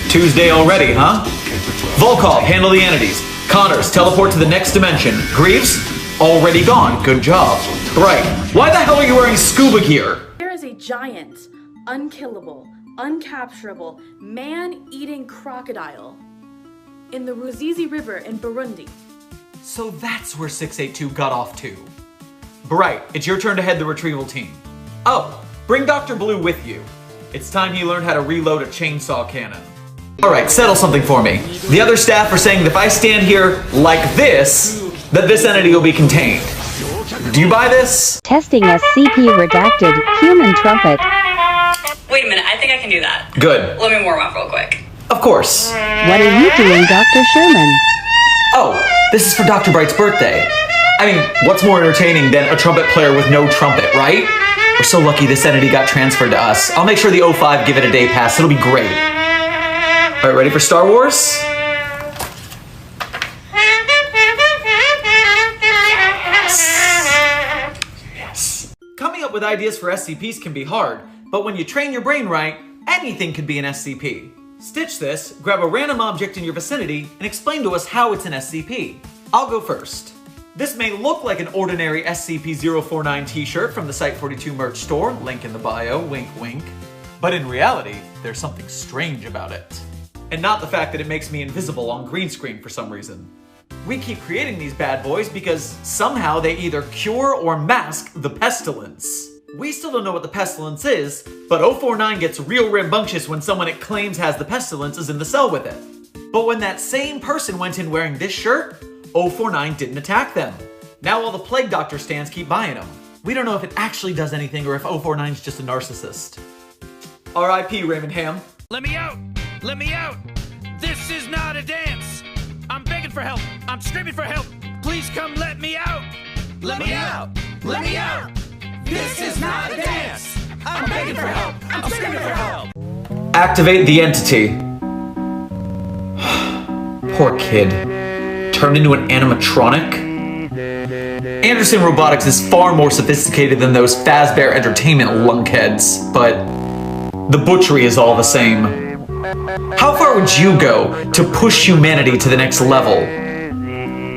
Tuesday already, huh? Volkov, handle the entities. Connors, teleport to the next dimension. Greaves, already gone. Good job. Bright, why the hell are you wearing scuba gear? There is a giant, unkillable, uncapturable, man-eating crocodile in the Ruzizi River in Burundi. So that's where 682 got off to. Bright, it's your turn to head the retrieval team. Oh, bring Dr. Blue with you. It's time he learned how to reload a chainsaw cannon. Alright, settle something for me. The other staff are saying that if I stand here like this, that this entity will be contained. Do you buy this? Testing SCP redacted human trumpet. Wait a minute, I think I can do that. Good. Let me warm up real quick. Of course. What are you doing, Dr. Sherman? Oh, this is for Dr. Bright's birthday. I mean, what's more entertaining than a trumpet player with no trumpet, right? We're so lucky this entity got transferred to us. I'll make sure the O5 give it a day pass. It'll be great. All right, ready for Star Wars? Yes. Coming up with ideas for SCPs can be hard, but when you train your brain right, anything could be an SCP. Stitch this, grab a random object in your vicinity, and explain to us how it's an SCP. I'll go first. This may look like an ordinary SCP-049 t-shirt from the Site42 merch store, link in the bio, wink wink. But in reality, there's something strange about it. And not the fact that it makes me invisible on green screen for some reason. We keep creating these bad boys because somehow they either cure or mask the pestilence. We still don't know what the pestilence is, but 049 gets real rambunctious when someone it claims has the pestilence is in the cell with it. But when that same person went in wearing this shirt, 049 didn't attack them. Now all the Plague Doctor stands keep buying them. We don't know if it actually does anything or if 049's just a narcissist. R.I.P. Raymond Ham. Let me out! Let me out! This is not a dance! I'm begging for help! I'm screaming for help! Please come let me out! Let me out! Let me out! This is not a dance! I'm begging for help! I'm screaming for help! Activate the entity. Poor kid. Turned into an animatronic? Anderson Robotics is far more sophisticated than those Fazbear Entertainment lunkheads, but the butchery is all the same. How far would you go to push humanity to the next level?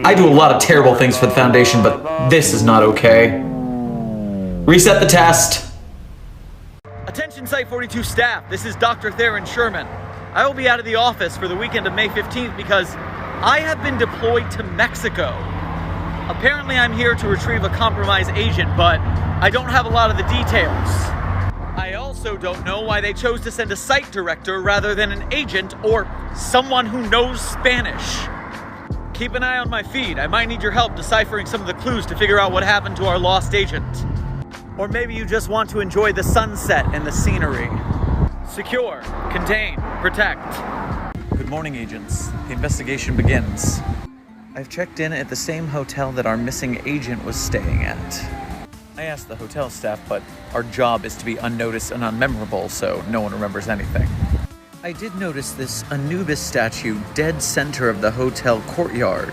I do a lot of terrible things for the Foundation, but this is not okay. Reset the test. Attention Site42 staff, this is Dr. Theron Sherman. I will be out of the office for the weekend of May 15th because I have been deployed to Mexico. Apparently I'm here to retrieve a compromised agent, but I don't have a lot of the details. I also don't know why they chose to send a site director rather than an agent or someone who knows Spanish. Keep an eye on my feed. I might need your help deciphering some of the clues to figure out what happened to our lost agent. Or maybe you just want to enjoy the sunset and the scenery. Secure, contain, protect. Good morning, agents. The investigation begins. I've checked in at the same hotel that our missing agent was staying at. I asked the hotel staff, but our job is to be unnoticed and unmemorable, so no one remembers anything. I did notice this Anubis statue dead center of the hotel courtyard.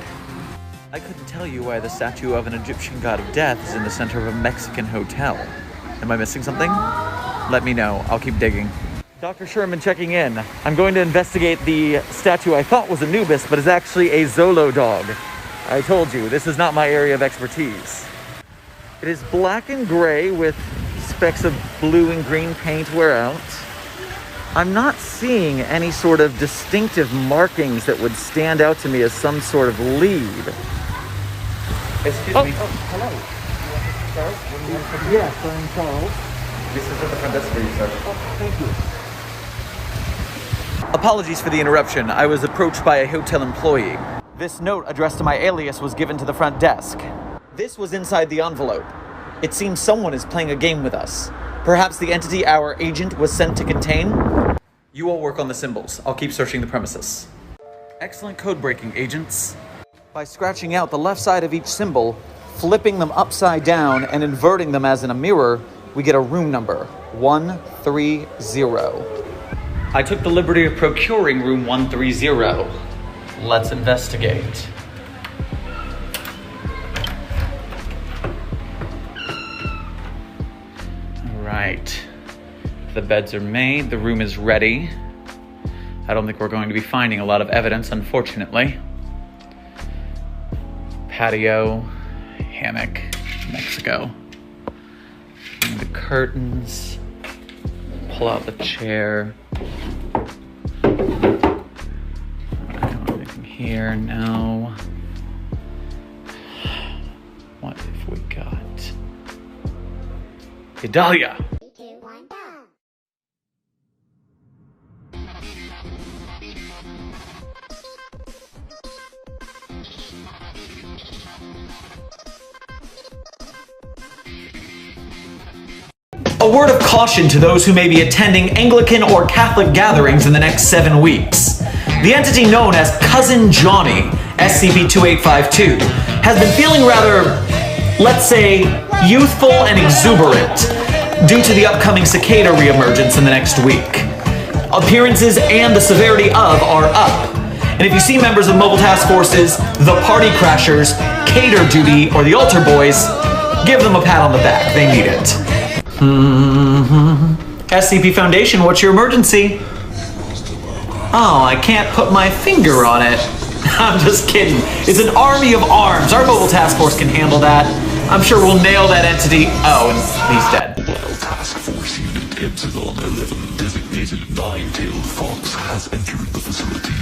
I couldn't tell you why the statue of an Egyptian god of death is in the center of a Mexican hotel. Am I missing something? Let me know. I'll keep digging. Dr. Sherman checking in. I'm going to investigate the statue I thought was Anubis, but is actually a Zolo dog. I told you, this is not my area of expertise. It is black and gray with specks of blue and green paint wear out. I'm not seeing any sort of distinctive markings that would stand out to me as some sort of lead. Excuse me. Hello. Yes, I'm Charles. This is at the front desk for you, sir. Thank you. Apologies for the interruption. I was approached by a hotel employee. This note addressed to my alias was given to the front desk. This was inside the envelope. It seems someone is playing a game with us. Perhaps the entity our agent was sent to contain? You all work on the symbols. I'll keep searching the premises. Excellent code breaking, agents. By scratching out the left side of each symbol, flipping them upside down, and inverting them as in a mirror, we get a room number, 130. I took the liberty of procuring room 130. Let's investigate. Right. The beds are made, the room is ready. I don't think we're going to be finding a lot of evidence, unfortunately. Patio, hammock, Mexico. And the curtains. Pull out the chair. Anything here? No. What if we got Idalia? A word of caution to those who may be attending Anglican or Catholic gatherings in the next 7 weeks. The entity known as Cousin Johnny, SCP-2852, has been feeling rather, let's say, youthful and exuberant due to the upcoming cicada reemergence in the next week. Appearances and the severity of are up. And if you see members of Mobile Task Forces, the Party Crashers, Cater Duty, or the Altar Boys, give them a pat on the back. They need it. SCP Foundation, what's your emergency? Oh, I can't put my finger on it. I'm just kidding. It's an army of arms. Our Mobile Task Force can handle that. I'm sure we'll nail that entity. Oh, and he's dead. Mobile Task Force Unit Epsilon 11, designated Nine-Tailed Fox, has entered the facility.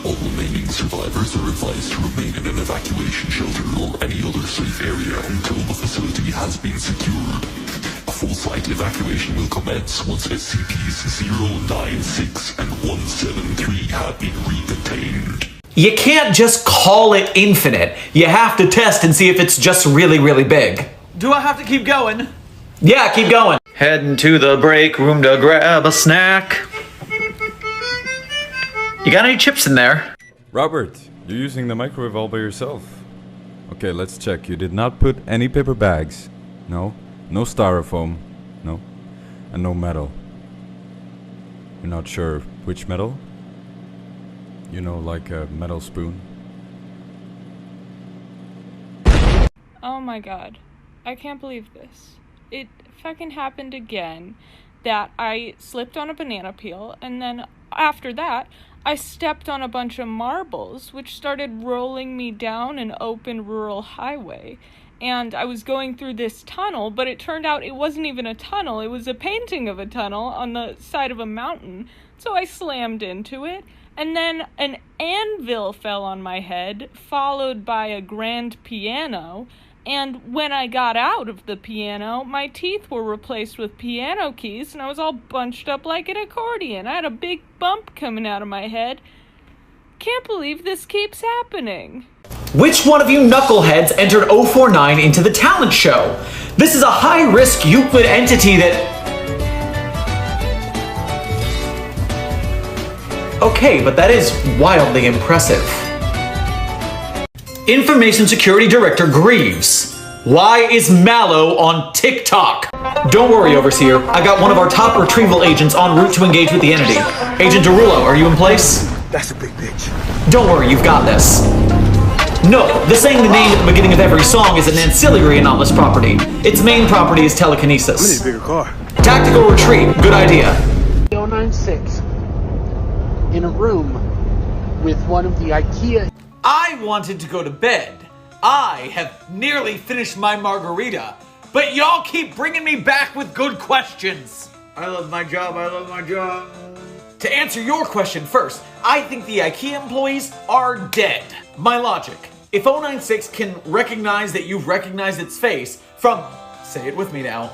All remaining survivors are advised to remain in an evacuation shelter or any other safe area until the facility has been secured. Full-site evacuation will commence once SCPs 096 and 173 have been recontained. You can't just call it infinite. You have to test and see if it's just really, really big. Do I have to keep going? Yeah, keep going. Heading to the break room to grab a snack. You got any chips in there? Robert, you're using the microwave all by yourself. Okay, let's check. You did not put any paper bags. No. No styrofoam, no, and no metal. You're not sure which metal? You know, like a metal spoon? Oh my god. I can't believe this. It fucking happened again that I slipped on a banana peel, and then after that, I stepped on a bunch of marbles, which started rolling me down an open rural highway. And I was going through this tunnel, but it turned out it wasn't even a tunnel. It was a painting of a tunnel on the side of a mountain. So I slammed into it, and then an anvil fell on my head, followed by a grand piano. And when I got out of the piano, my teeth were replaced with piano keys, and I was all bunched up like an accordion. I had a big bump coming out of my head. Can't believe this keeps happening. Which one of you knuckleheads entered 049 into the talent show? This is a high-risk Euclid entity that... Okay, but that is wildly impressive. Information Security Director Greaves. Why is Mallow on TikTok? Don't worry, Overseer. I got one of our top retrieval agents en route to engage with the entity. Agent Derulo, are you in place? That's a big bitch. Don't worry, you've got this. No, the saying the name at the beginning of every song is an ancillary anomalous property. Its main property is telekinesis. I need a bigger car. Tactical retreat, good idea. 096 in a room with one of the IKEA. I wanted to go to bed. I have nearly finished my margarita, but y'all keep bringing me back with good questions. I love my job, I love my job. To answer your question first, I think the IKEA employees are dead. My logic. If 096 can recognize that you've recognized its face from, say it with me now,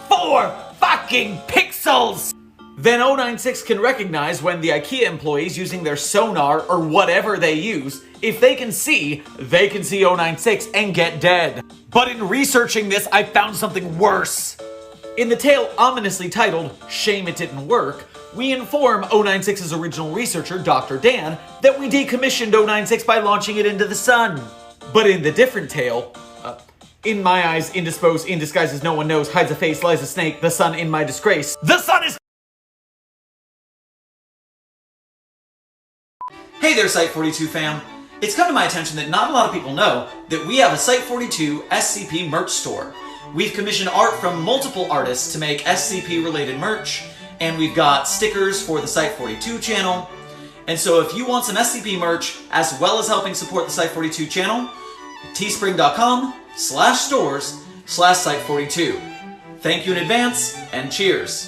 4 fucking pixels, then 096 can recognize when the IKEA employees using their sonar or whatever they use, if they can see 096 and get dead. But in researching this, I found something worse. In the tale ominously titled, Shame It Didn't Work, we inform 096's original researcher, Dr. Dan, that we decommissioned 096 by launching it into the sun. But in the different tale, in my eyes, indisposed, in disguise as no one knows, hides a face, lies a snake, the sun in my disgrace. The sun is... Hey there, Site42 fam. It's come to my attention that not a lot of people know that we have a Site42 SCP merch store. We've commissioned art from multiple artists to make SCP-related merch, and we've got stickers for the Site42 channel. And so if you want some SCP merch, as well as helping support the Site42 channel, teespring.com/stores/Site42. Thank you in advance, and cheers!